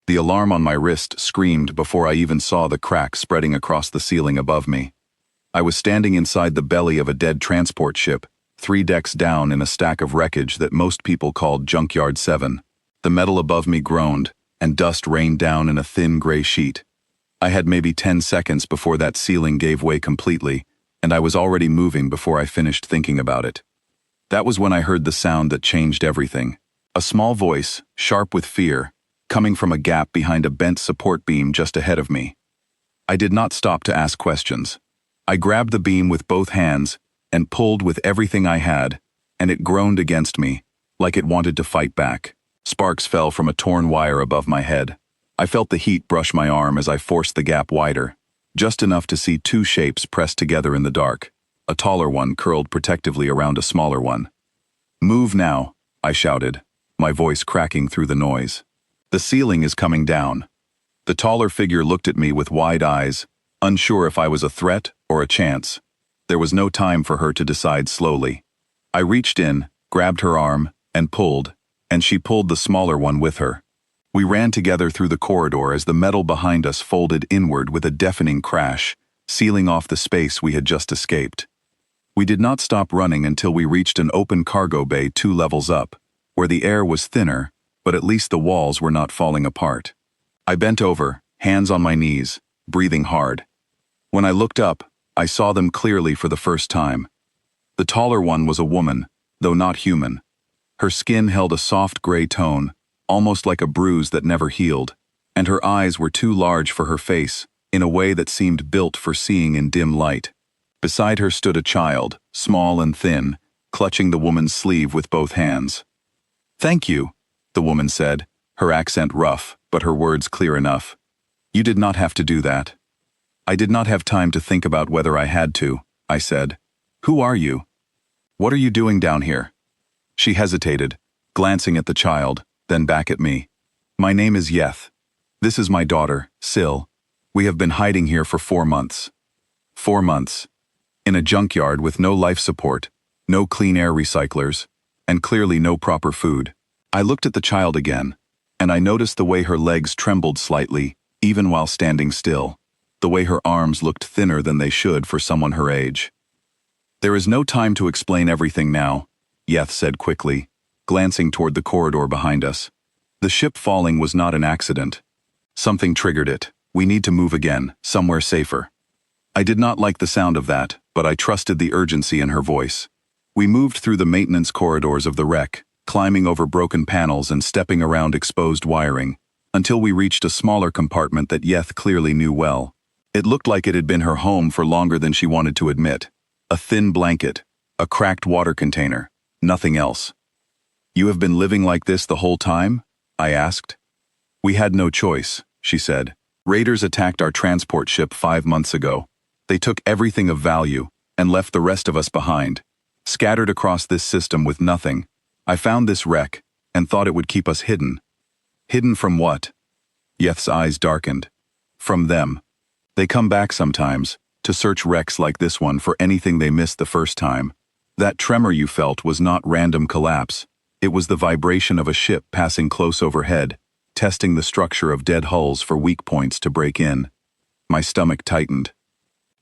The alarm on my wrist screamed before I even saw the crack spreading across the ceiling above me. I was standing inside the belly of a dead transport ship, 3 decks down in a stack of wreckage that most people called Junkyard 7. The metal above me groaned, and dust rained down in a thin gray sheet. I had maybe 10 seconds before that ceiling gave way completely, and I was already moving before I finished thinking about it. That was when I heard the sound that changed everything. A small voice, sharp with fear, coming from a gap behind a bent support beam just ahead of me. I did not stop to ask questions. I grabbed the beam with both hands and pulled with everything I had, and it groaned against me, like it wanted to fight back. Sparks fell from a torn wire above my head. I felt the heat brush my arm as I forced the gap wider, just enough to see 2 shapes pressed together in the dark. A taller one curled protectively around a smaller one. "Move now," I shouted, my voice cracking through the noise. "The ceiling is coming down." The taller figure looked at me with wide eyes, unsure if I was a threat or a chance. There was no time for her to decide slowly. I reached in, grabbed her arm, and pulled, and she pulled the smaller one with her. We ran together through the corridor as the metal behind us folded inward with a deafening crash, sealing off the space we had just escaped. We did not stop running until we reached an open cargo bay 2 levels up, where the air was thinner, but at least the walls were not falling apart. I bent over, hands on my knees, breathing hard. When I looked up, I saw them clearly for the first time. The taller one was a woman, though not human. Her skin held a soft gray tone, almost like a bruise that never healed, and her eyes were too large for her face, in a way that seemed built for seeing in dim light. Beside her stood a child, small and thin, clutching the woman's sleeve with both hands. "Thank you," the woman said, her accent rough, but her words clear enough. "You did not have to do that." "I did not have time to think about whether I had to," I said. "Who are you? What are you doing down here?" She hesitated, glancing at the child, then back at me. "My name is Yeth. This is my daughter, Sil. We have been hiding here for 4 months. 4 months. In a junkyard with no life support, no clean air recyclers, and clearly no proper food." I looked at the child again, and I noticed the way her legs trembled slightly, even while standing still, the way her arms looked thinner than they should for someone her age. "There is no time to explain everything now," Yeth said quickly, glancing toward the corridor behind us. "The ship falling was not an accident. Something triggered it. We need to move again, somewhere safer." I did not like the sound of that, but I trusted the urgency in her voice. We moved through the maintenance corridors of the wreck, climbing over broken panels and stepping around exposed wiring, until we reached a smaller compartment that Yeth clearly knew well. It looked like it had been her home for longer than she wanted to admit. A thin blanket, a cracked water container, nothing else. "You have been living like this the whole time?" I asked. "We had no choice," she said. "Raiders attacked our transport ship 5 months ago. They took everything of value and left the rest of us behind, scattered across this system with nothing. I found this wreck and thought it would keep us hidden." "Hidden from what?" Yeth's eyes darkened. "From them. They come back sometimes, to search wrecks like this one for anything they missed the first time. That tremor you felt was not random collapse. It was the vibration of a ship passing close overhead, testing the structure of dead hulls for weak points to break in." My stomach tightened.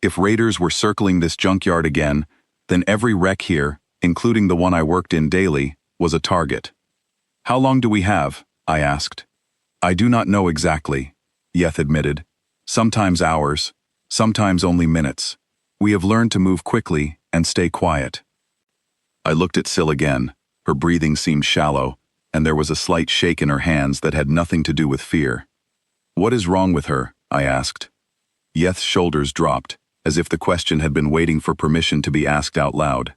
If raiders were circling this junkyard again, then every wreck here, including the one I worked in daily, was a target. "How long do we have?" I asked. "I do not know exactly," Yeth admitted. "Sometimes hours, sometimes only minutes. We have learned to move quickly and stay quiet." I looked at Sil again. Her breathing seemed shallow, and there was a slight shake in her hands that had nothing to do with fear. "What is wrong with her?" I asked. Yeth's shoulders dropped, as if the question had been waiting for permission to be asked out loud.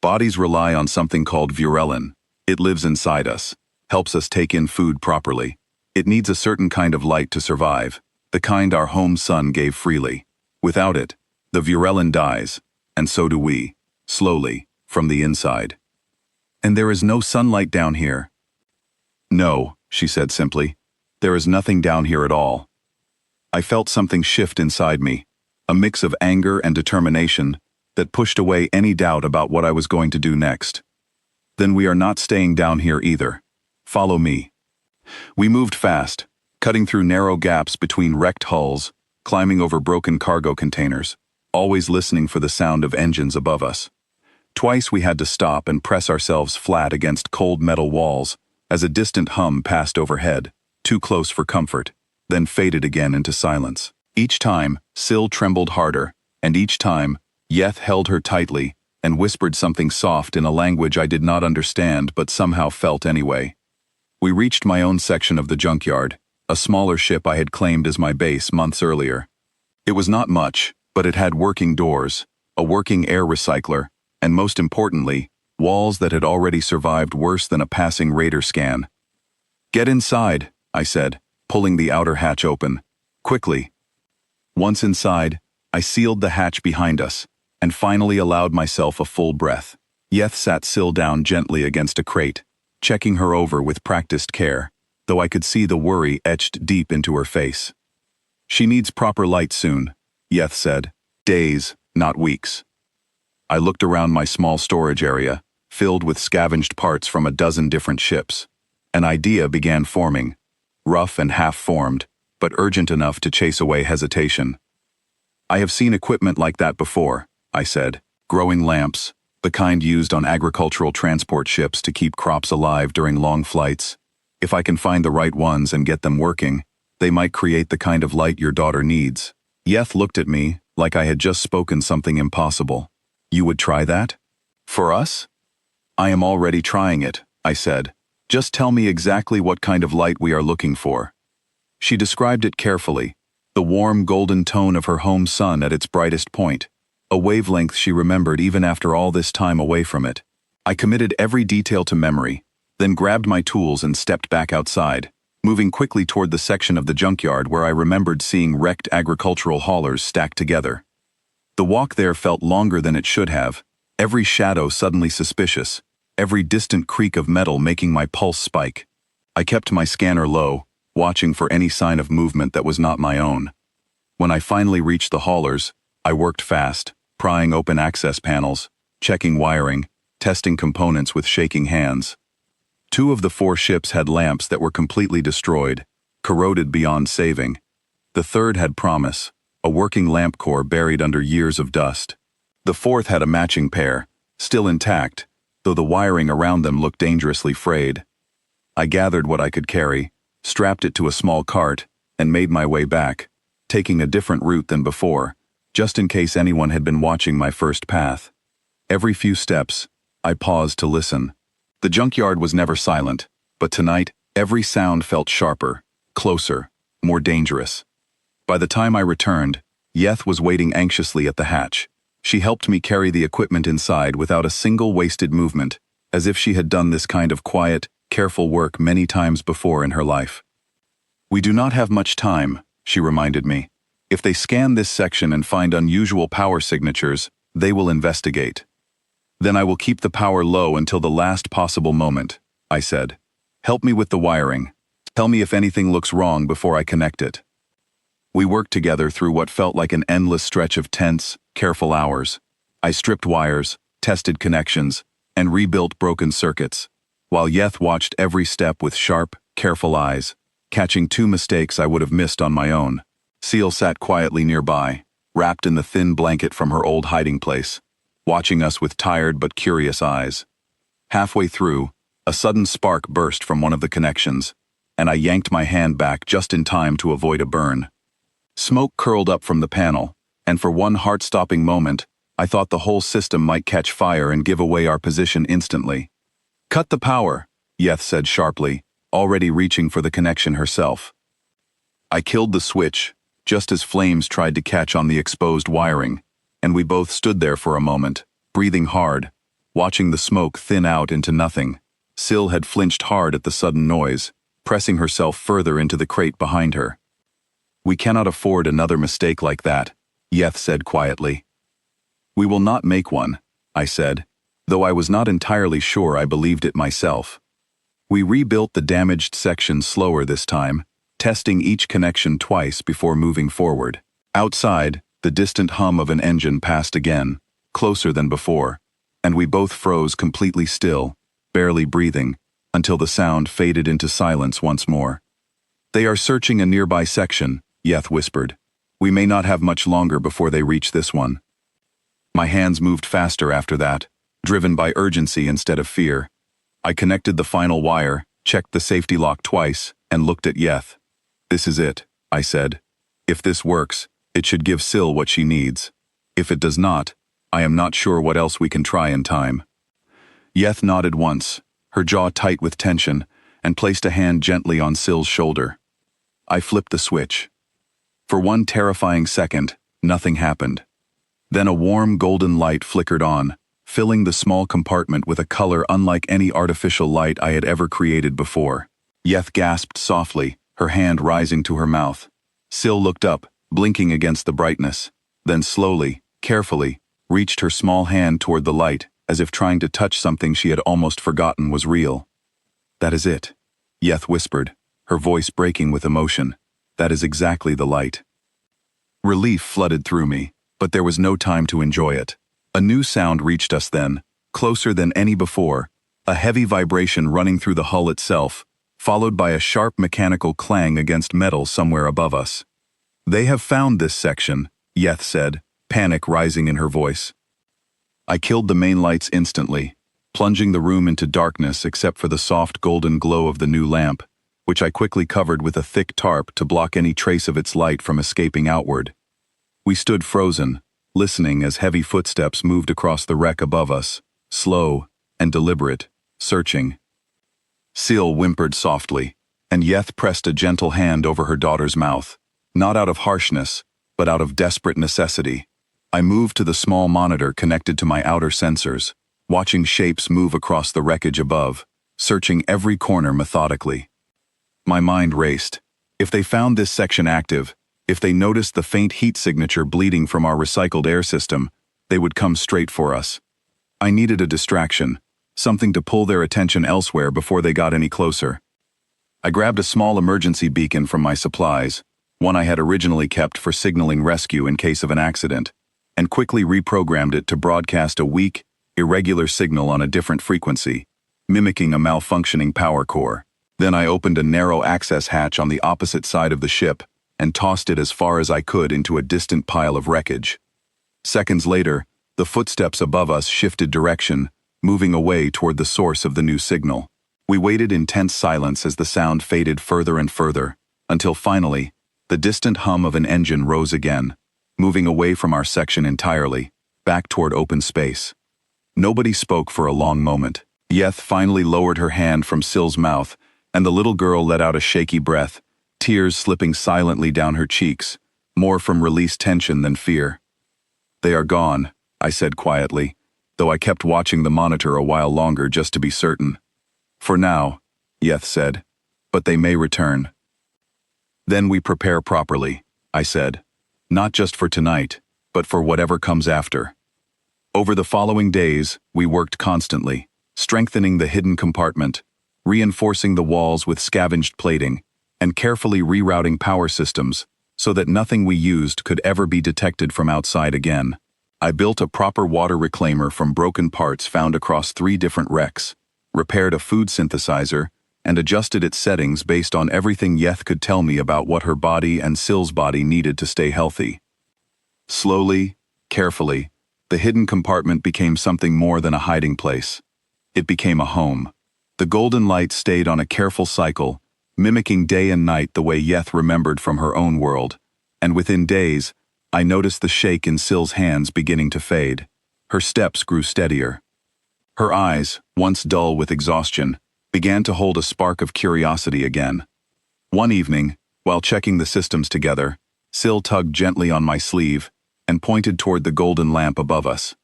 "Bodies rely on something called vurelin. It lives inside us, helps us take in food properly. It needs a certain kind of light to survive, the kind our home sun gave freely. Without it, the vurelin dies, and so do we, slowly, from the inside." "And there is no sunlight down here?" "No," she said simply. "There is nothing down here at all." I felt something shift inside me, a mix of anger and determination that pushed away any doubt about what I was going to do next. "Then we are not staying down here either. Follow me." We moved fast, cutting through narrow gaps between wrecked hulls, climbing over broken cargo containers, always listening for the sound of engines above us. Twice we had to stop and press ourselves flat against cold metal walls as a distant hum passed overhead, too close for comfort, then faded again into silence. Each time, Syl trembled harder, and each time, Yeth held her tightly and whispered something soft in a language I did not understand but somehow felt anyway. We reached my own section of the junkyard, a smaller ship I had claimed as my base months earlier. It was not much, but it had working doors, a working air recycler, and most importantly, walls that had already survived worse than a passing radar scan. "Get inside," I said, pulling the outer hatch open. "Quickly." Once inside, I sealed the hatch behind us, and finally allowed myself a full breath. Yeth sat Syl down gently against a crate, checking her over with practiced care, though I could see the worry etched deep into her face. "She needs proper light soon," Yeth said. "Days, not weeks." I looked around my small storage area, filled with scavenged parts from a dozen different ships. An idea began forming, rough and half-formed, but urgent enough to chase away hesitation. "I have seen equipment like that before," I said. "Growing lamps, the kind used on agricultural transport ships to keep crops alive during long flights. If I can find the right ones and get them working, they might create the kind of light your daughter needs." Yeth looked at me like I had just spoken something impossible. "You would try that? For us?" "I am already trying it," I said. "Just tell me exactly what kind of light we are looking for." She described it carefully, the warm golden tone of her home sun at its brightest point, a wavelength she remembered even after all this time away from it. I committed every detail to memory, then grabbed my tools and stepped back outside, moving quickly toward the section of the junkyard where I remembered seeing wrecked agricultural haulers stacked together. The walk there felt longer than it should have, every shadow suddenly suspicious, every distant creak of metal making my pulse spike. I kept my scanner low, watching for any sign of movement that was not my own. When I finally reached the haulers, I worked fast, prying open access panels, checking wiring, testing components with shaking hands. 2 of the 4 ships had lamps that were completely destroyed, corroded beyond saving. The third had promise, a working lamp core buried under years of dust. The fourth had a matching pair, still intact, though the wiring around them looked dangerously frayed. I gathered what I could carry, strapped it to a small cart, and made my way back, taking a different route than before, just in case anyone had been watching my first path. Every few steps, I paused to listen. The junkyard was never silent, but tonight, every sound felt sharper, closer, more dangerous. By the time I returned, Yeth was waiting anxiously at the hatch. She helped me carry the equipment inside without a single wasted movement, as if she had done this kind of quiet, careful work many times before in her life. "We do not have much time," she reminded me. "If they scan this section and find unusual power signatures, they will investigate. Then I will keep the power low until the last possible moment," I said. "Help me with the wiring. Tell me if anything looks wrong before I connect it." We worked together through what felt like an endless stretch of tense, careful hours. I stripped wires, tested connections, and rebuilt broken circuits, while Yeth watched every step with sharp, careful eyes, catching 2 mistakes I would have missed on my own. Seal sat quietly nearby, wrapped in the thin blanket from her old hiding place, watching us with tired but curious eyes. Halfway through, a sudden spark burst from one of the connections, and I yanked my hand back just in time to avoid a burn. Smoke curled up from the panel, and for one heart-stopping moment, I thought the whole system might catch fire and give away our position instantly. "Cut the power," Yeth said sharply, already reaching for the connection herself. I killed the switch, just as flames tried to catch on the exposed wiring, and we both stood there for a moment, breathing hard, watching the smoke thin out into nothing. Syl had flinched hard at the sudden noise, pressing herself further into the crate behind her. "We cannot afford another mistake like that," Yeth said quietly. "We will not make one," I said, though I was not entirely sure I believed it myself. We rebuilt the damaged section slower this time, testing each connection twice before moving forward. Outside, the distant hum of an engine passed again, closer than before, and we both froze completely still, barely breathing, until the sound faded into silence once more. They are searching a nearby section, Yeth whispered. We may not have much longer before they reach this one. My hands moved faster after that, driven by urgency instead of fear. I connected the final wire, checked the safety lock twice, and looked at Yeth. This is it, I said. If this works, it should give Syl what she needs. If it does not, I am not sure what else we can try in time. Yeth nodded once, her jaw tight with tension, and placed a hand gently on Syl's shoulder. I flipped the switch. For one terrifying second, nothing happened. Then a warm golden light flickered on, filling the small compartment with a color unlike any artificial light I had ever created before. Yeth gasped softly, her hand rising to her mouth. Syl looked up, blinking against the brightness, then slowly, carefully, reached her small hand toward the light, as if trying to touch something she had almost forgotten was real. That is it, Yeth whispered, her voice breaking with emotion. That is exactly the light. Relief flooded through me, but there was no time to enjoy it. A new sound reached us then, closer than any before, a heavy vibration running through the hull itself, followed by a sharp mechanical clang against metal somewhere above us. They have found this section, Yeth said, panic rising in her voice. I killed the main lights instantly, plunging the room into darkness except for the soft golden glow of the new lamp, which I quickly covered with a thick tarp to block any trace of its light from escaping outward. We stood frozen, listening as heavy footsteps moved across the wreck above us, slow and deliberate, searching. Syl whimpered softly, and Yeth pressed a gentle hand over her daughter's mouth, not out of harshness, but out of desperate necessity. I moved to the small monitor connected to my outer sensors, watching shapes move across the wreckage above, searching every corner methodically. My mind raced. If they found this section active, if they noticed the faint heat signature bleeding from our recycled air system, they would come straight for us. I needed a distraction, something to pull their attention elsewhere before they got any closer. I grabbed a small emergency beacon from my supplies, one I had originally kept for signaling rescue in case of an accident, and quickly reprogrammed it to broadcast a weak, irregular signal on a different frequency, mimicking a malfunctioning power core. Then I opened a narrow access hatch on the opposite side of the ship and tossed it as far as I could into a distant pile of wreckage. Seconds later, the footsteps above us shifted direction, moving away toward the source of the new signal. We waited in tense silence as the sound faded further and further, until finally, the distant hum of an engine rose again, moving away from our section entirely, back toward open space. Nobody spoke for a long moment. Yeth finally lowered her hand from Syl's mouth, and the little girl let out a shaky breath, tears slipping silently down her cheeks, more from released tension than fear. They are gone, I said quietly, though I kept watching the monitor a while longer just to be certain. For now, Yeth said, but they may return. Then we prepare properly, I said, not just for tonight, but for whatever comes after. Over the following days, we worked constantly, strengthening the hidden compartment, reinforcing the walls with scavenged plating, and carefully rerouting power systems so that nothing we used could ever be detected from outside again. I built a proper water reclaimer from broken parts found across 3 different wrecks, repaired a food synthesizer, and adjusted its settings based on everything Yeth could tell me about what her body and Syl's body needed to stay healthy. Slowly, carefully, the hidden compartment became something more than a hiding place. It became a home. The golden light stayed on a careful cycle, mimicking day and night the way Yeth remembered from her own world, and within days, I noticed the shake in Syl's hands beginning to fade. Her steps grew steadier. Her eyes, once dull with exhaustion, began to hold a spark of curiosity again. One evening, while checking the systems together, Syl tugged gently on my sleeve and pointed toward the golden lamp above us.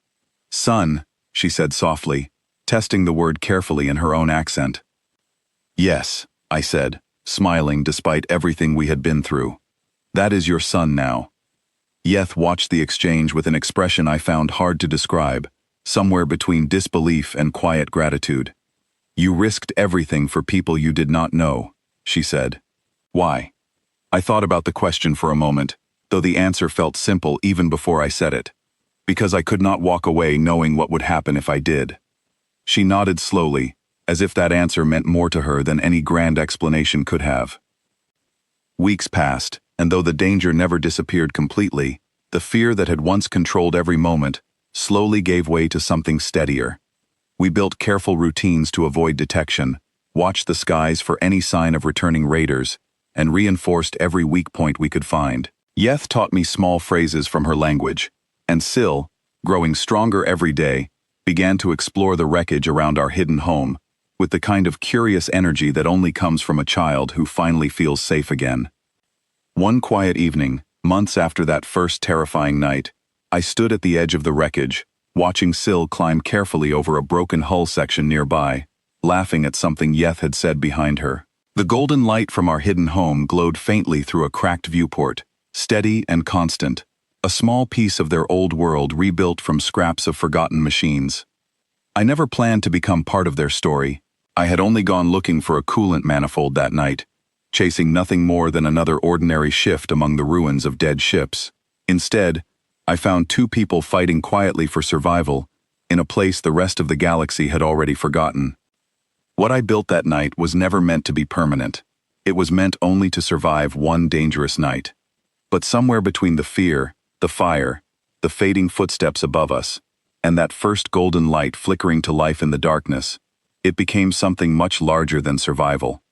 "Son," she said softly, testing the word carefully in her own accent. "Yes," I said, smiling despite everything we had been through. "That is your son now." Yeth watched the exchange with an expression I found hard to describe, somewhere between disbelief and quiet gratitude. "You risked everything for people you did not know," she said. "Why?" I thought about the question for a moment, though the answer felt simple even before I said it. Because I could not walk away knowing what would happen if I did. She nodded slowly, as if that answer meant more to her than any grand explanation could have. Weeks passed, and though the danger never disappeared completely, the fear that had once controlled every moment slowly gave way to something steadier. We built careful routines to avoid detection, watched the skies for any sign of returning raiders, and reinforced every weak point we could find. Yeth taught me small phrases from her language, and Syl, growing stronger every day, began to explore the wreckage around our hidden home, with the kind of curious energy that only comes from a child who finally feels safe again. One quiet evening, months after that first terrifying night, I stood at the edge of the wreckage, watching Syl climb carefully over a broken hull section nearby, laughing at something Yeth had said behind her. The golden light from our hidden home glowed faintly through a cracked viewport, steady and constant, a small piece of their old world rebuilt from scraps of forgotten machines. I never planned to become part of their story. I had only gone looking for a coolant manifold that night, chasing nothing more than another ordinary shift among the ruins of dead ships. Instead, I found two people fighting quietly for survival in a place the rest of the galaxy had already forgotten. What I built that night was never meant to be permanent. It was meant only to survive one dangerous night. But somewhere between the fear, the fire, the fading footsteps above us, and that first golden light flickering to life in the darkness, it became something much larger than survival.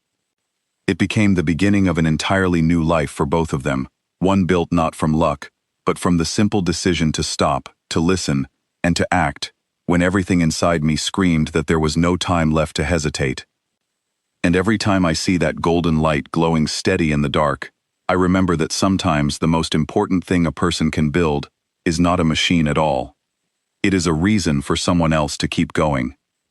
It became the beginning of an entirely new life for both of them, one built not from luck, but from the simple decision to stop, to listen, and to act, when everything inside me screamed that there was no time left to hesitate. And every time I see that golden light glowing steady in the dark, I remember that sometimes the most important thing a person can build is not a machine at all. It is a reason for someone else to keep going.